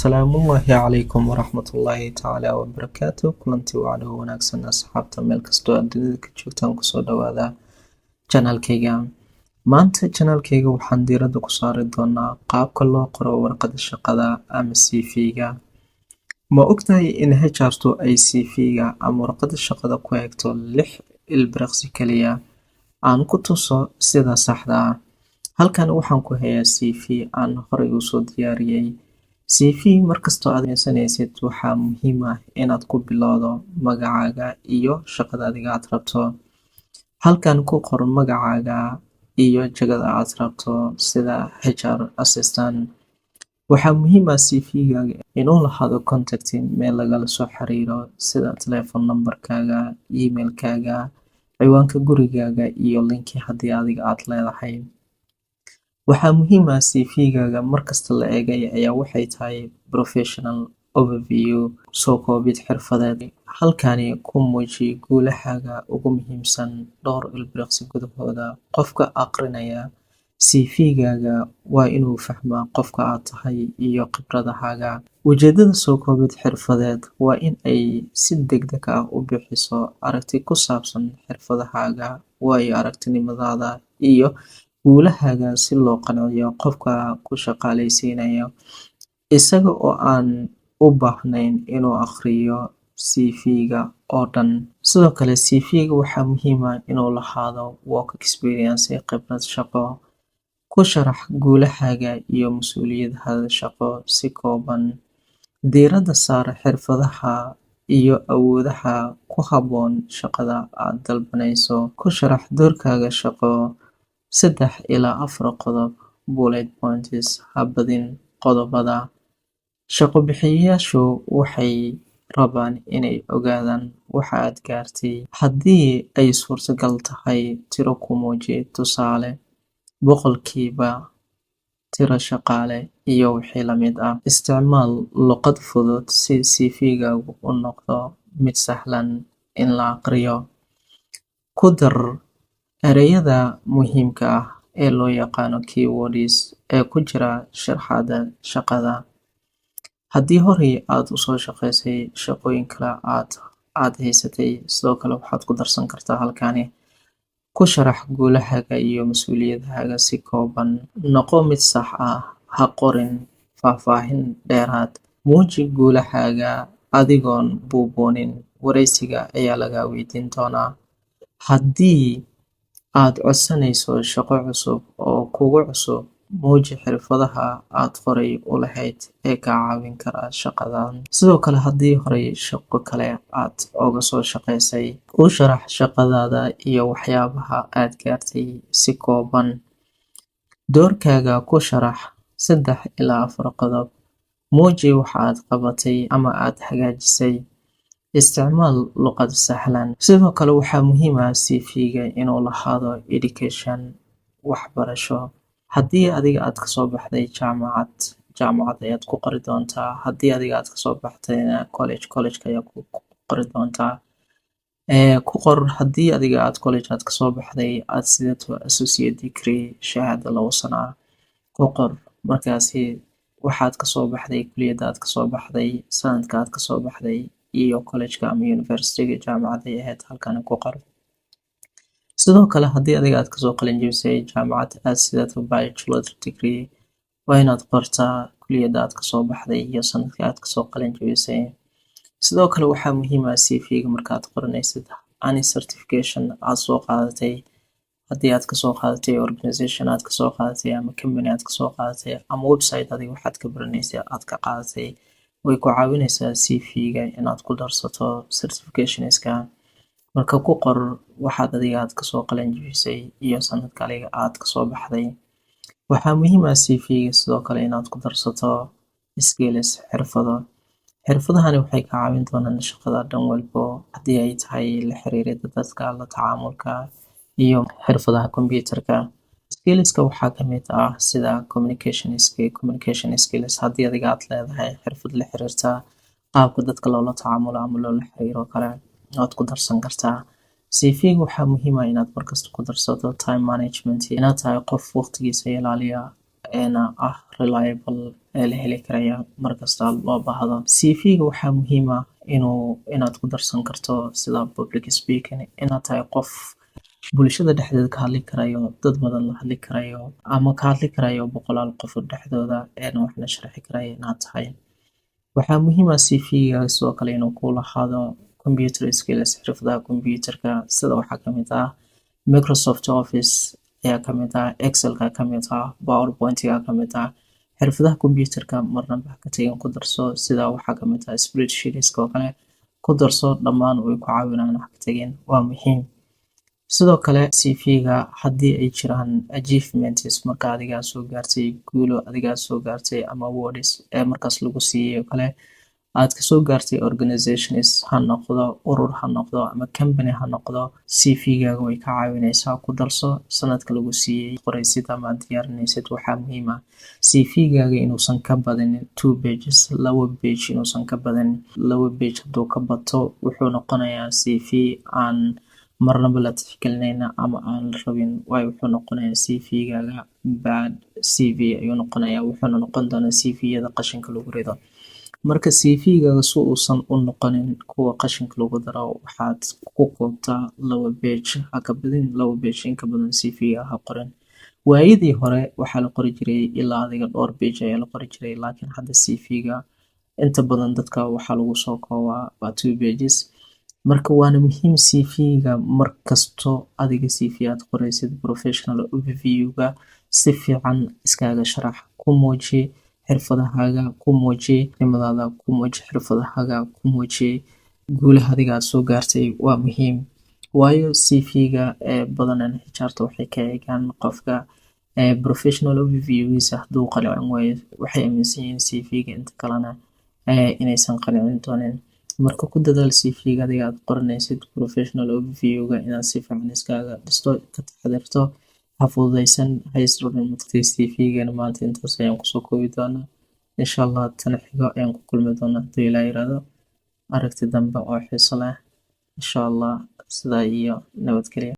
السلام الله عليكم ورحمة الله تعالى وبركاته. kulanti wacan oo wanaagsan asxaabta meel kastoo aad dunida ka joogtaan kusoo dhawaada channelkayga. Maanta channelkayga waxaan diiradda ku saari doonaa qaabka loo qoro warqadda shaqada ama CV-ga. Ma ogtahay in HR-tu ay CV-ga ama warqadda shaqada ku eegto 6 ilbiriqsi kaliya? Aan ku tuso sida saxda ah. Halkan waxaan ku hayaa CV aan horey u soo diyaariyay. CV markastoo aad sameysanaysid waxaa muhiim ah inaad ku bilowdo magacaaga iyo shaqada adiga aad rabto. Halkan ku qor magacaaga iyo jagada aad rabto sida HR assistant. Waxaa muhiim ah CV-gaaga inuu lahaado contact meel lagala soo xiriiro sida telephone number-kaaga, email-kaaga, ciwaanka gurigaaga iyo linki haddii adiga aad leedahay. Waxaa muhiim ah CV-gaaga markasta la eegay ayaa waxay tahay professional overview, soo koobid xirfadeed. Halkani ku muuji guulahaaga ugu muhiimsan dhowr ilbiriqsi gudahooda. Qofka aqrinaya CV-gaaga waa inuu fahmaa qofka aad tahay iyo khibradahaaga. Ujeedada soo koobid xirfadeed waa in ay si degdeg ah u bixiso aragti ku saabsan xirfadahaaga, waayo aragnimadaada iyo guulahaaga si loo qanciyo qofka ku shaqaaleysiinaya isaga oo aan u baahnayn inuu akhriyo CV-ga oo dhan. Sidoo kale CV-ga waxaa muhiim ah inuu lahaado work experience khibrad shaqo. Ku sharax guulahaaga iyo mas'uuliyadaha shaqo si kooban. Diiradda saar xirfadaha iyo awoodaha ku habboon shaqada aad dalbanayso. Ku sharax doorkaaga shaqo 3 ilaa 4 qodob bullet points. Ha badin qodobada. Shaqo bixiyayaashu waxay rabaan inay ogaadaan waxa aad gaartay. Haddii ay suurtagal tahay, tiro ku muuji, tusaale 100%, tiro shaqaale iyo wixii la mid ah. Isticmaal luqad fudud si CV-gaagu u noqdo mid sahlan in la akhriyo. Ku dar ereyada muhiimka ah ee loo yaqaano keywords ee ku jira sharaxaadda shaqada. Haddii horey aad u soo shaqeysay shaqooyin kale aad haysatay, sidoo kale waxaad ku darsan kartaa halkani. Ku sharax guulahaaga iyo mas'uuliyadahaaga si kooban. Noqo mid sax ah, ha qorin faahfaahin dheeraad. Muuji guulahaaga adigoon buubuunin. Wareysiga ayaa lagaa weydiin doonaa. Haddii aad codsanayso shaqo cusub oo kugu cusub, muuji xirfadaha aad horey u lahayd ee kaa caawin kara shaqadan. Sidoo kale haddii horey shaqo kale aad uga soo shaqeysay, u sharax shaqadaada iyo waxyaabaha aad gaartay si kooban. Doorkaaga ku sharax 3 ilaa 4 qodob. Muuji waxa aad qabatay ama aad hagaajisay. Isticmaal luqad sahlan. Sidoo kale waxaa muhiim ah CV-ga inuu lahaado education, waxbarasho. Haddii adiga aad ka soo baxday jaamacad ayaad ku qori doontaa. Haddii adiga aad ka soo baxdayna college ayaa ku qori doontaa. Ku qor haddii adiga aad college aad ka soo baxday aad sidato associate degree shahaado 2 sano ah. Ku qor markaasi waxaad ka soo baxday kulliyadda aad ka soo baxday, sanadka aad ka soo baxday iyo college-ka ama university-ga jaamacadda ay ahayd halkan ku qor. Sidoo kale haddii adiga aad kasoo qalin jebisay jaamacad aad sidato bachelor degree, waa inaad qortaa kulliyadda aad kasoo baxday iyo sanadka aad kasoo qalin jebisay. Sidoo kale waxaa muhiim ah CV-ga markaad qoranaysid any certification aad soo qaadatay. Haddii aad kasoo qaadatay organization aad kasoo qaadatay ama company aad kasoo qaadatay ama website adiga waxaad ka baranaysa aad ka qaadatay, way ku caawinaysaa CV-ga inaad ku darsato certificationska. Marka ku qor waxaad adiga aad kasoo qalin jebisay iyo sanadka adiga aad kasoo baxday. Waxaa muhiim ah CV-ga sidoo kale inaad ku darsato skills, xirfado. Xirfadahani waxay kaa caawin doonaan shaqada dhan walbo haddii ay tahay la xiriirida dadka, la tacaamulka iyo xirfadaha kombiyuutarka. Skills-ka waxaa ka mid ah sida communication skills. Haddii adiga aad leedahay xirfad la xiriirta qaabka dadka loola tacaamulo ama loola xiriiro kale, waad ku darsan kartaa. CV-ga waxaa muhiim ah inaad markasta ku darsato time management, inaad tahay qof waqtigiisa ilaaliya, ah reliable la heli karaya markasta loo baahdo. CV-ga waxaa muhiim ah inaad ku darsan karto sida public speaking, inaad tahay qof bulshada dhexdeeda ka hadli karayo, dad badan la hadli karayo, ama ka hadli karayo boqolaal qof dhexdooda waxna sharxi karaya inaad tahay. Waxaa muhiim ah CV-ga sidoo kale inuu ku lahaado computer skills, xirfadaha computerka sida waxaa kamid ah Microsoft Office ayaa kamid ah, Excelka kamid ah, PowerPoint-ga kamid ah. Xirfadaha computerka marnaba ha ka tagin ku darso sida waxaa kamid ah spreadsheets-ka oo kale ku darso, dhammaan way ku caawinayaan, ha ka tagin, waa muhiim. Sidoo kale CV-ga haddii ay jiraan achievements marka adigaa soo gaartay, guulo adigaa soo gaartay ama awards markaas lagu siiyay oo kale aad kasoo gaartay organizations ha noqdo, urur ha noqdo ama company ha noqdo, CV-gaaga way ka caawinaysaa. Ku darso sanadka lagu siiyay qoraysid ama aad diyaarinaysid. Waxaa muhiim ah CV-gaaga inuusan ka badanin 2 pages, 2 page inuusan ka badanin. 2 page hadduu ka bato wuxuu noqonayaa CV aan marnaba la tixgelinayna ama aan la rabin, waayo wuxuu noqonayaa CV-gaaga bad CV ayuu noqonayaa, wuxuuna noqon doonaa CV-yada qashinka lagu rido. Marka CV-gaaga si uusan u noqonin kuwa qashinka lagu daro, waxaad ku koobtaa 2 page, ha ka badin 2 page, in ka badan CV-ga ha qorin. Waayadii hore waxaa la qori jiray ilaa adiga dhowr page ayaa la qori jiray, laakiin hadda CV-ga inta badan dadka waxaa lagu soo koobaa waa 2 pages. Marka waana muhiim CV-ga markasto adiga CV aad qoraysid professional overview-ga si fiican iskaga sharax, ku muuji xirfadahaaga, ku muuji qiimadaada, ku muuji xirfadahaaga, ku muuji guulaha adiga aad soo gaartay. Waa muhiim, waayo CV-ga badanaa HR-ta waxay ka eegaan qofka professional overview-giisa hadduu qancin waayo, waxay aaminsan yihiin CV-ga inta kalena inaysan qancin doonin. Marka ku dadaal CV-ga adiga aad qoranaysid professional overview-ga inaad si fiican iskaga dhisto, ka taxadirto, ha fududeysan, ha isdhowrin markii CV-gana maanta intaas ayaan kusoo koobi doonaa. Insha Allah tan xigo ayaan ku kulmi doonaa haddii Ilaahay yiraahdo. Aragti dambe oo xiiso leh insha Allah. Sidaa iyo nabadgelyo.